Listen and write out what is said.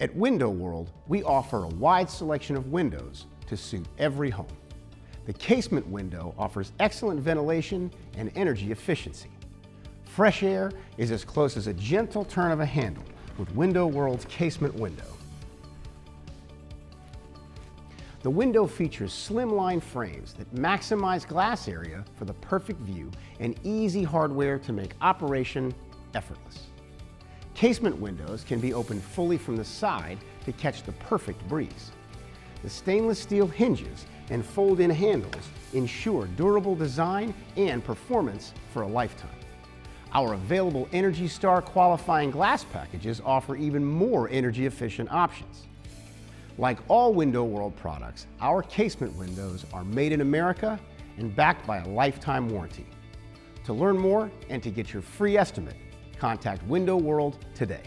At Window World, we offer a wide selection of windows to suit every home. The casement window offers excellent ventilation and energy efficiency. Fresh air is as close as a gentle turn of a handle with Window World's casement window. The window features slimline frames that maximize glass area for the perfect view and easy hardware to make operation effortless. Casement windows can be opened fully from the side to catch the perfect breeze. The stainless steel hinges and fold-in handles ensure durable design and performance for a lifetime. Our available ENERGY STAR qualifying glass packages offer even more energy-efficient options. Like all Window World products, our casement windows are made in America and backed by a lifetime warranty. To learn more and to get your free estimate, contact Window World today.